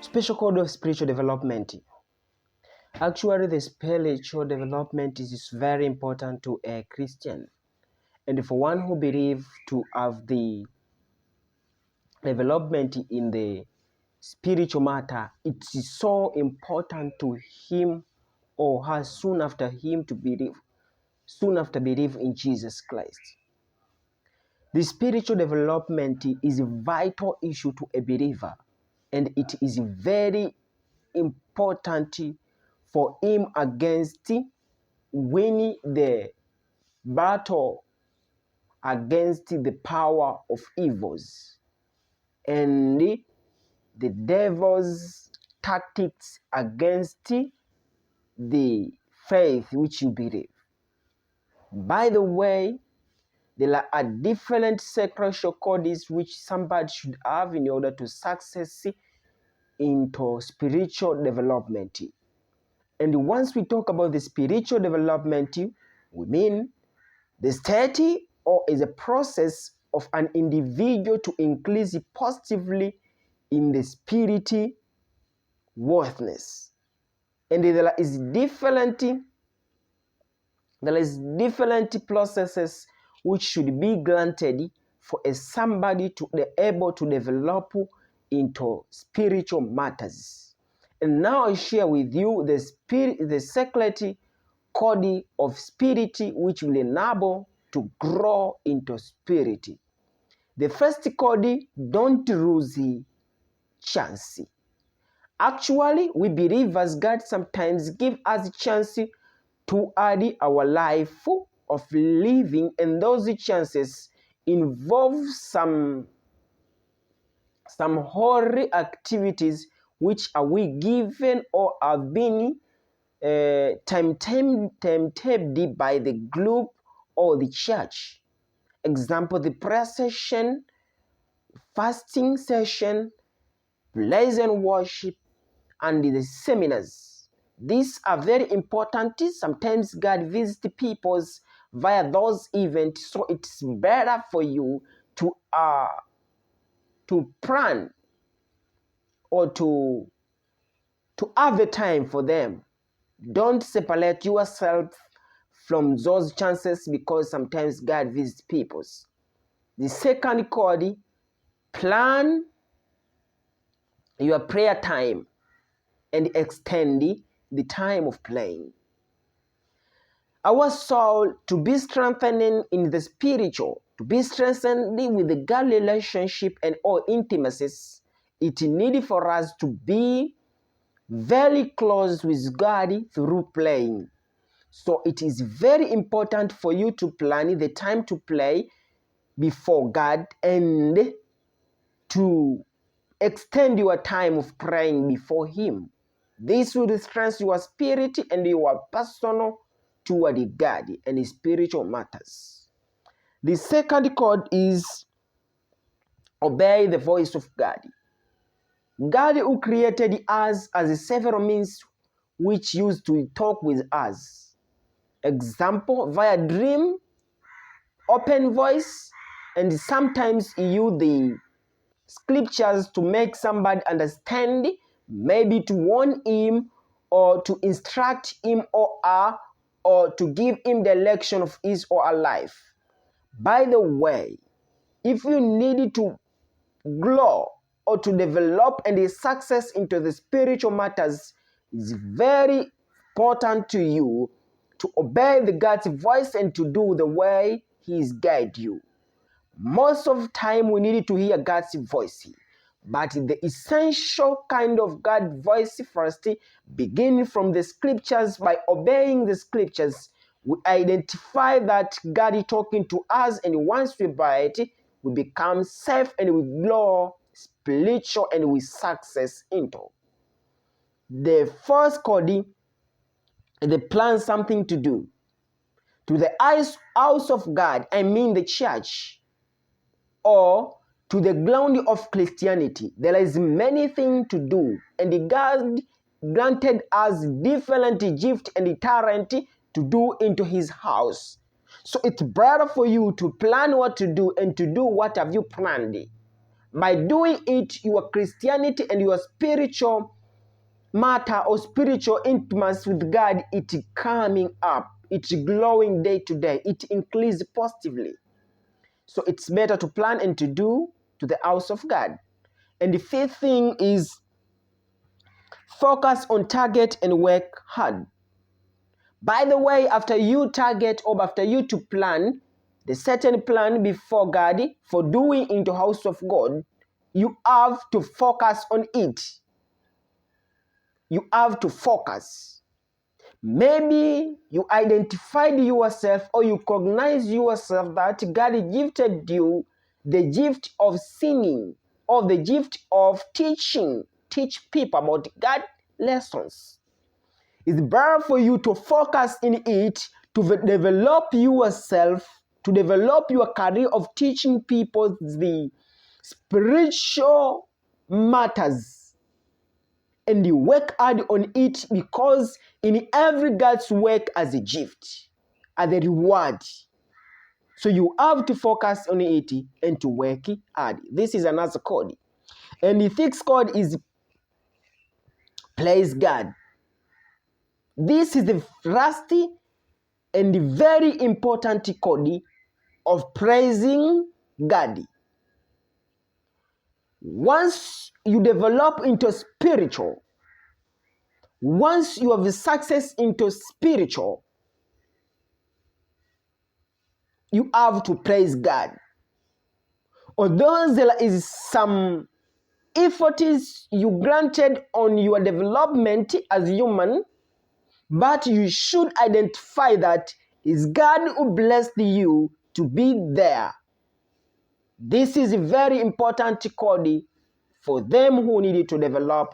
Special code of spiritual development. Actually, the spiritual development is very important to a Christian. And for one who believes to have the development in the spiritual matter, it is so important to him or her soon after believe in Jesus Christ. The spiritual development is a vital issue to a believer, and it is very important for him against winning the battle against the power of evils and the devil's tactics against the faith which you believe. By the way, there are different sexual codes which somebody should have in order to success into spiritual development. And once we talk about the spiritual development, we mean the study or is a process of an individual to increase positively in the spirit worthiness. And there is different processes which should be granted for somebody to be able to develop into spiritual matters. And now I share with you the secret code of spirit which will enable to grow into spirit. The first code, don't lose the chance. Actually, we believers, God sometimes give us a chance to add our life of living, and those chances involve some holy activities which are we given or have been tempted by the group or the church. Example, the prayer session, fasting session, praise and worship, and the seminars. These are very important. Sometimes God visits people via those events, so it's better for you to plan or to have the time for them. Don't separate yourself from those chances because sometimes God visits people. The second code, plan your prayer time and extend the time of praying. Our soul to be strengthened in the spiritual, to be strengthened with the God relationship and all intimacies, it needs for us to be very close with God through playing. So it is very important for you to plan the time to play before God and to extend your time of praying before Him. This will strengthen your spirit and your personal toward God and spiritual matters. The second code is obey the voice of God. God who created us as several means which used to talk with us. Example, via dream, open voice, and sometimes He use the scriptures to make somebody understand, maybe to warn him or to instruct him or her, or to give him the direction of his or her life. By the way, if you need to grow or to develop and success into the spiritual matters, it's very important to you to obey the God's voice and to do the way He is guide you. Most of the time we need to hear God's voice, but the essential kind of God's voice first, beginning from the scriptures. By obeying the scriptures, we identify that God is talking to us, and once we obey it, we become safe and we grow spiritual and we success into. The first code, they plan something to do. To the house of God, I mean the church, or to the ground of Christianity, there is many things to do, and God granted us different gift and talent to do into His house. So it's better for you to plan what to do and to do what have you planned. By doing it, your Christianity and your spiritual matter or spiritual intimacy with God, it coming up, it's growing day to day, it increases positively. So it's better to plan and to do to the house of God. And the fifth thing is focus on target and work hard. By the way, after you target or after you to plan the certain plan before God for doing into house of God, you have to focus on it. You have to focus. Maybe you identified yourself or you recognize yourself that God gifted you the gift of singing or the gift of teaching. Teach people about God lessons. It's better for you to focus in it, to develop yourself, to develop your career of teaching people the spiritual matters. And you work hard on it, because in every God's work as a gift, as a reward. So you have to focus on it and to work hard. This is another code. And the sixth code is praise God. This is the rusty and the very important code of praising God. Once you develop into spiritual, once you have success into spiritual, you have to praise God. Although there is some efforts you granted on your development as human, but you should identify that it's God who blessed you to be there. This is a very important code for them who needed to develop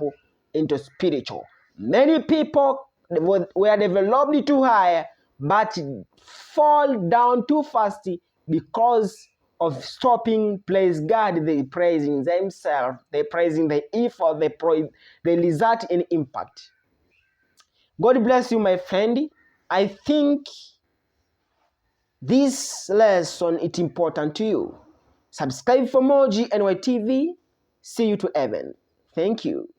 into spiritual. Many people were developed too high, but fall down too fast because of stopping praise God. They praising themselves, they praising the effort, they result in impact. God bless you, my friend. I think this lesson is important to you. Subscribe for more GNY TV. See you to heaven. Thank you.